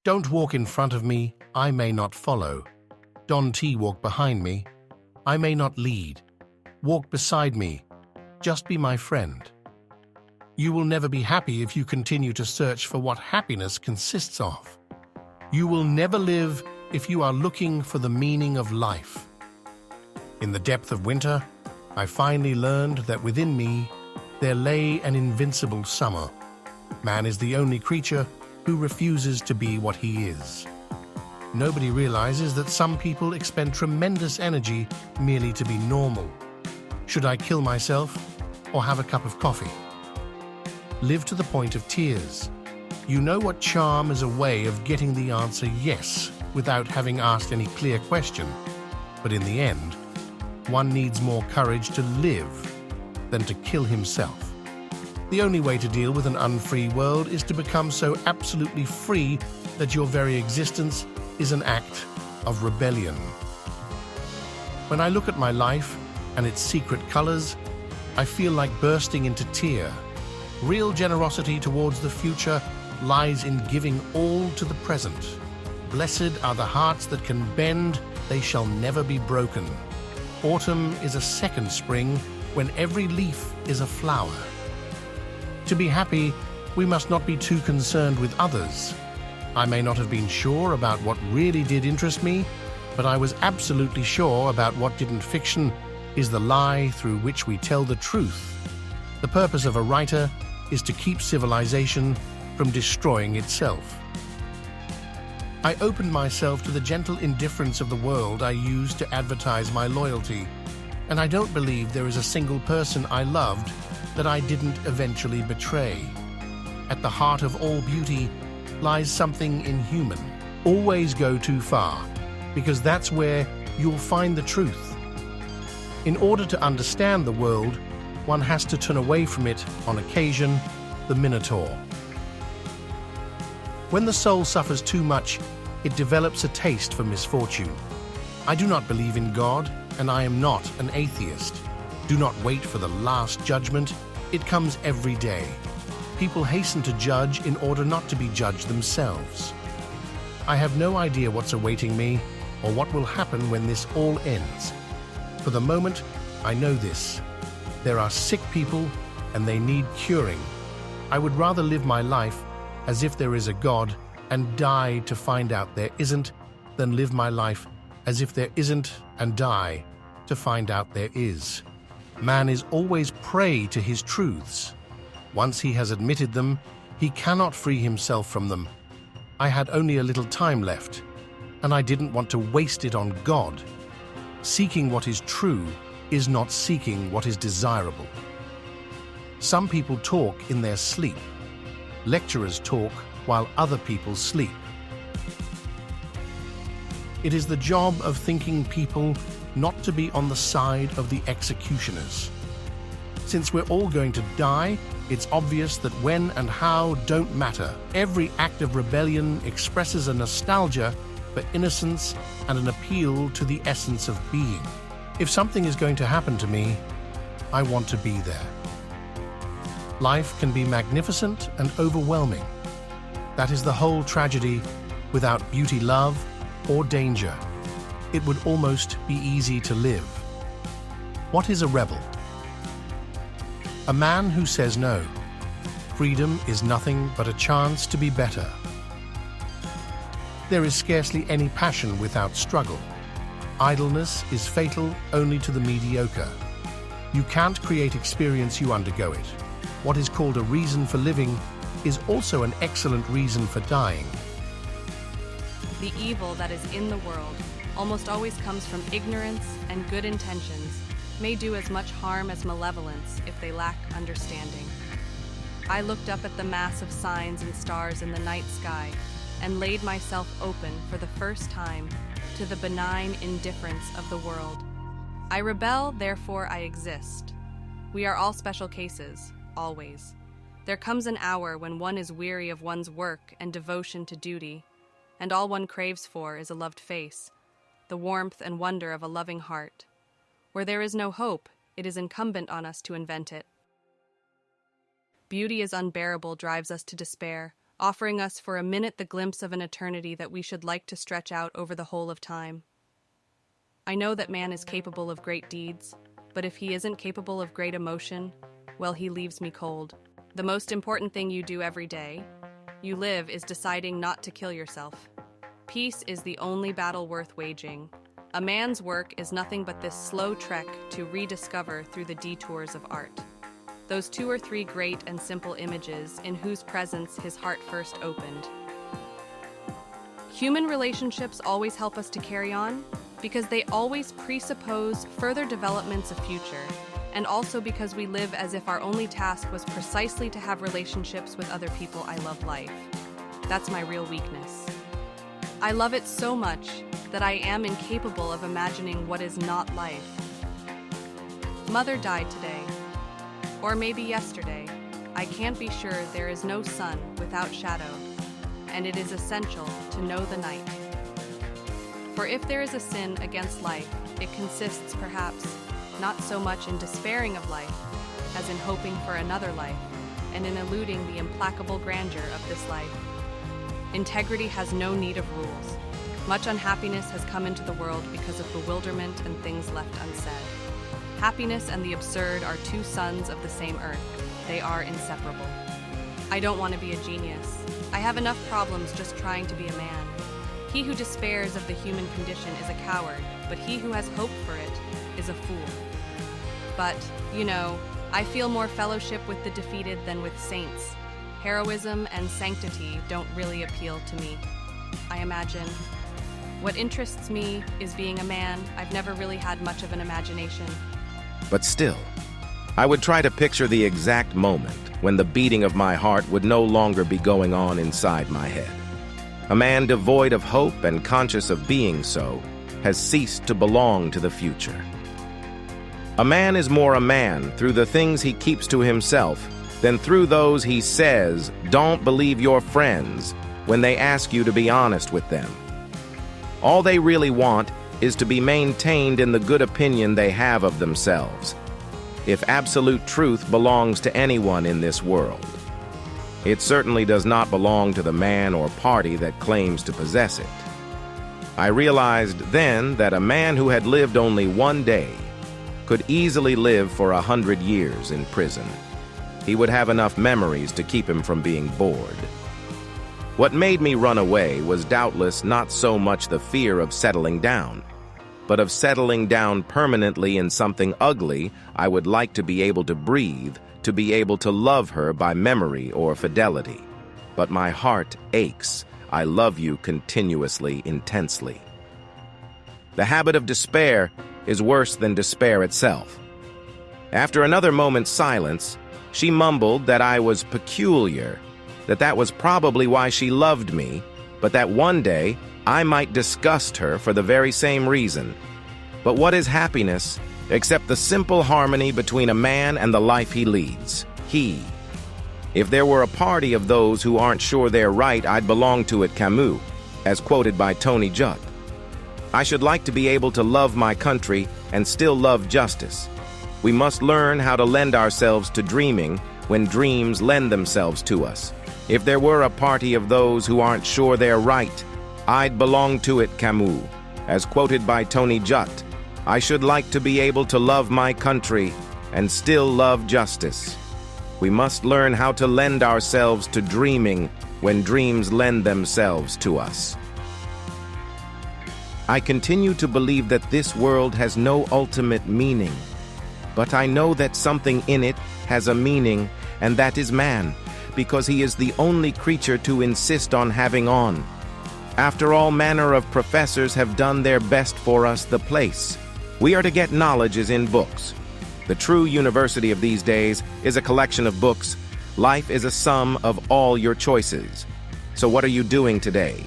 Don't walk in front of me, I may not follow. Don't walk behind me, I may not lead. Walk beside me, just be my friend. You will never be happy if you continue to search for what happiness consists of. You will never live if you are looking for the meaning of life. In the depth of winter, I finally learned that within me there lay an invincible summer. Man is the only creature who refuses to be what he is. Nobody realizes that some people expend tremendous energy merely to be normal. Should I kill myself or have a cup of coffee? Live to the point of tears. You know what charm is a way of getting the answer yes without having asked any clear question. But in the end, one needs more courage to live than to kill himself. The only way to deal with an unfree world is to become so absolutely free that your very existence is an act of rebellion. When I look at my life and its secret colors, I feel like bursting into tear. Real generosity towards the future lies in giving all to the present. Blessed are the hearts that can bend, they shall never be broken. Autumn is a second spring when every leaf is a flower. To be happy, we must not be too concerned with others. I may not have been sure about what really did interest me, but I was absolutely sure about what didn't. Fiction is the lie through which we tell the truth. The purpose of a writer is to keep civilization from destroying itself. I opened myself to the gentle indifference of the world I used to advertise my loyalty, and I don't believe there is a single person I loved that I didn't eventually betray. At the heart of all beauty lies something inhuman. Always go too far, because that's where you'll find the truth. In order to understand the world, one has to turn away from it, on occasion, the Minotaur. When the soul suffers too much, it develops a taste for misfortune. I do not believe in God, and I am not an atheist. Do not wait for the last judgment. It comes every day. People hasten to judge in order not to be judged themselves. I have no idea what's awaiting me or what will happen when this all ends. For the moment, I know this. There are sick people and they need curing. I would rather live my life as if there is a God and die to find out there isn't, than live my life as if there isn't and die to find out there is. Man is always prey to his truths. Once he has admitted them, he cannot free himself from them. I had only a little time left, and I didn't want to waste it on God. Seeking what is true is not seeking what is desirable. Some people talk in their sleep. Lecturers talk while other people sleep. It is the job of thinking people not to be on the side of the executioners. Since we're all going to die, it's obvious that when and how don't matter. Every act of rebellion expresses a nostalgia for innocence and an appeal to the essence of being. If something is going to happen to me, I want to be there. Life can be magnificent and overwhelming. That is the whole tragedy. Without beauty, love, or danger, it would almost be easy to live. What is a rebel? A man who says no. Freedom is nothing but a chance to be better. There is scarcely any passion without struggle. Idleness is fatal only to the mediocre. You can't create experience, you undergo it. What is called a reason for living is also an excellent reason for dying. The evil that is in the world almost always comes from ignorance, and good intentions may do as much harm as malevolence if they lack understanding. I looked up at the mass of signs and stars in the night sky and laid myself open for the first time to the benign indifference of the world. I rebel, therefore I exist. We are all special cases, always. There comes an hour when one is weary of one's work and devotion to duty, and all one craves for is a loved face, the warmth and wonder of a loving heart. Where there is no hope, it is incumbent on us to invent it. Beauty is unbearable, drives us to despair. offering us for a minute the glimpse of an eternity that we should like to stretch out over the whole of time. I know that man is capable of great deeds, but if he isn't capable of great emotion, well, he leaves me cold. The most important thing you do every day you live is deciding not to kill yourself. Peace is the only battle worth waging. A man's work is nothing but this slow trek to rediscover through the detours of art. Those 2 or 3 great and simple images in whose presence his heart first opened. Human relationships always help us to carry on because they always presuppose further developments of future, and also because we live as if our only task was precisely to have relationships with other people. I love life. That's my real weakness. I love it so much that I am incapable of imagining what is not life. Mother died today, or maybe yesterday. I can't be sure. There is no sun without shadow, and it is essential to know the night. For if there is a sin against life, it consists perhaps not so much in despairing of life as in hoping for another life and in eluding the implacable grandeur of this life. Integrity has no need of rules. Much unhappiness has come into the world because of bewilderment and things left unsaid. Happiness and the absurd are 2 sons of the same earth. They are inseparable. I don't want to be a genius. I have enough problems just trying to be a man. He who despairs of the human condition is a coward, but he who has hope for it is a fool. But, I feel more fellowship with the defeated than with saints. Heroism and sanctity don't really appeal to me. I imagine. What interests me is being a man. I've never really had much of an imagination. But still, I would try to picture the exact moment when the beating of my heart would no longer be going on inside my head. A man devoid of hope and conscious of being so has ceased to belong to the future. A man is more a man through the things he keeps to himself than through those he says don't believe your friends when they ask you to be honest with them. All they really want is to be maintained in the good opinion they have of themselves, if absolute truth belongs to anyone in this world. It certainly does not belong to the man or party that claims to possess it. I realized then that a man who had lived only one day could easily live for 100 years in prison. He would have enough memories to keep him from being bored. What made me run away was doubtless not so much the fear of settling down, but of settling down permanently in something ugly I would like to be able to breathe, to be able to love her by memory or fidelity. But my heart aches. I love you continuously, intensely. The habit of despair is worse than despair itself. After another moment's silence, she mumbled that I was peculiar, that was probably why she loved me, but that one day I might disgust her for the very same reason. But what is happiness except the simple harmony between a man and the life he leads? If there were a party of those who aren't sure they're right, I'd belong to it. Camus, as quoted by Tony Judd. I should like to be able to love my country and still love justice. We must learn how to lend ourselves to dreaming when dreams lend themselves to us. If there were a party of those who aren't sure they're right, I'd belong to it. Camus, as quoted by Tony Judd. I should like to be able to love my country and still love justice. We must learn how to lend ourselves to dreaming when dreams lend themselves to us. I continue to believe that this world has no ultimate meaning, but I know that something in it has a meaning, and that is man, because he is the only creature to insist on having on. After all manner of professors have done their best for us, the place we are to get knowledge is in books. The true university of these days is a collection of books. Life is a sum of all your choices. So what are you doing today?